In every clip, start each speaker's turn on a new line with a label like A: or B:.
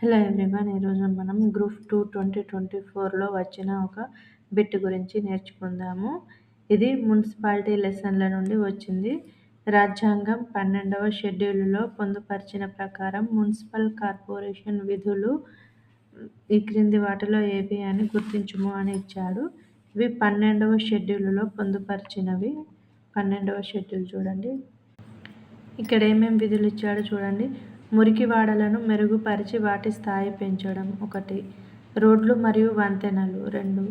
A: Hello everyone, ఈరోజు మనం group 2 2024లో వచ్చిన ఒక బిట్ గురించి నేర్చుకుందాము. ఇది మున్సిపాలిటీ లెసన్ల నుండి వచ్చింది. రాజ్యాంగం 12వ షెడ్యూల్లో పొందుపరిచిన ప్రకారం మున్సిపల్ కార్పొరేషన్ విధులు ఈ క్రింది వాటిలో ఏవి అని గుర్తించుము అని ఇచ్చాడు. ఇవి 12వ షెడ్యూల్లో పొందుపరిచినవి. 12వ షెడ్యూల్ చూడండి. ఇక్కడ ఏమేమి విధులు ఇచ్చాడో చూడండి. మురికి వాడలను మెరుగుపరిచి వాటి స్థాయి పెంచడం 1, రోడ్లు మరియు వంతెనలు 2,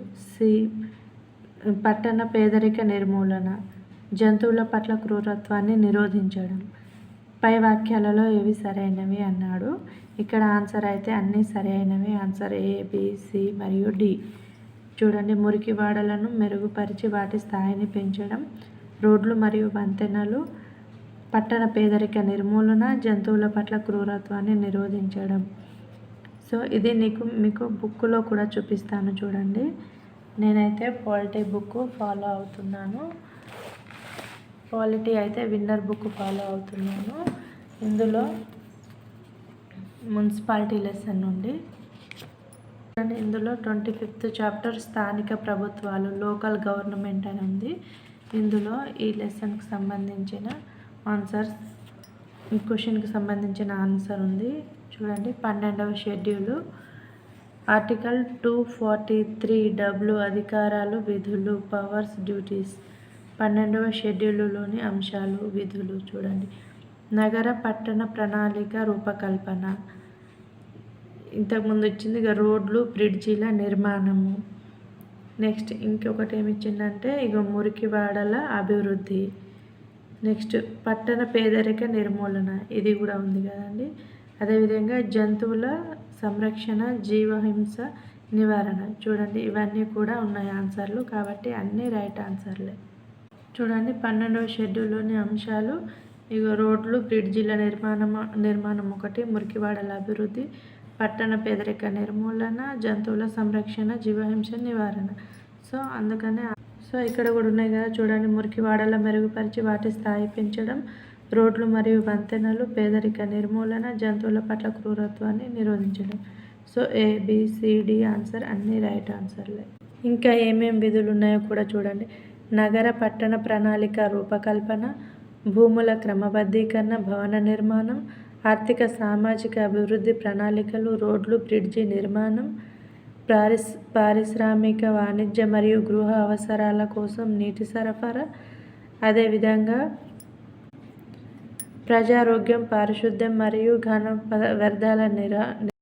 A: పట్టణ పేదరిక నిర్మూలన, జంతువుల పట్ల క్రూరత్వాన్ని నిరోధించడం. పై వాక్యాలలో ఏవి సరైనవి అన్నాడు. ఇక్కడ ఆన్సర్ అయితే అన్నీ సరైనవి. ఆన్సర్ A, B, C మరియు D. చూడండి, మురికి వాడలను మెరుగుపరిచి వాటి స్థాయిని పెంచడం, రోడ్లు మరియు వంతెనలు, పట్టణ పేదరిక నిర్మూలన, జంతువుల పట్ల క్రూరత్వాన్ని నిరోధించడం. సో ఇది మీకు బుక్లో కూడా చూపిస్తాను చూడండి. నేనైతే పాలిటీ బుక్ ఫాలో అవుతున్నాను. పాలిటీ అయితే విన్నర్ బుక్ ఫాలో అవుతున్నాను. ఇందులో మున్సిపాలిటీ లెసన్ నుండి ఇందులో 25th చాప్టర్ స్థానిక ప్రభుత్వాలు, లోకల్ గవర్నమెంట్ అని ఉంది. ఇందులో ఈ లెసన్కి సంబంధించిన ఆన్సర్స్, ఈ క్వశ్చన్కి సంబంధించిన ఆన్సర్ ఉంది చూడండి. 12వ షెడ్యూలు ఆర్టికల్ 243W అధికారాలు, విధులు, పవర్స్, డ్యూటీస్. 12వ షెడ్యూలులోని అంశాలు, విధులు చూడండి. నగర పట్టణ ప్రణాళిక రూపకల్పన, ఇంతకుముందు ఇచ్చింది. ఇక రోడ్లు, బ్రిడ్జిల నిర్మాణము. నెక్స్ట్ ఇంకొకటి ఏమి ఇచ్చిందంటే మురికి వాడల అభివృద్ధి. నెక్స్ట్ పట్టణ పేదరిక నిర్మూలన, ఇది కూడా ఉంది కదండి. అదేవిధంగా జంతువుల సంరక్షణ, జీవహింస నివారణ. చూడండి, ఇవన్నీ కూడా ఉన్నాయి ఆన్సర్లు, కాబట్టి అన్నీ రైట్ ఆన్సర్లే. చూడండి, 12వ షెడ్యూల్లోని అంశాలు. రోడ్లు, బ్రిడ్జిల నిర్మాణం 1, మురికివాడల అభివృద్ధి, పట్టణ పేదరిక నిర్మూలన, జంతువుల సంరక్షణ, జీవహింస నివారణ. సో ఇక్కడ కూడా ఉన్నాయి కదా చూడండి. మురికి వాడల మెరుగుపరిచి వాటి స్థాయి పెంచడం, రోడ్లు మరియు వంతెనలు, పేదరిక నిర్మూలన, జంతువుల పట్ల క్రూరత్వాన్ని నిరోధించడం. So A, B, C, D answer అన్నీ రైట్ ఆన్సర్లే. ఇంకా ఏమేం విధులు ఉన్నాయో కూడా చూడండి. నగర పట్టణ ప్రణాళిక రూపకల్పన, భూముల క్రమబద్ధీకరణ, భవన నిర్మాణం, ఆర్థిక సామాజిక అభివృద్ధి ప్రణాళికలు, రోడ్లు, బ్రిడ్జి నిర్మాణం, పారిశ్రామిక, వాణిజ్య మరియు గృహ అవసరాల కోసం నీటి సరఫరా, అదేవిధంగా ప్రజారోగ్యం, పారిశుద్ధ్యం మరియు ఘన వ్యర్థాల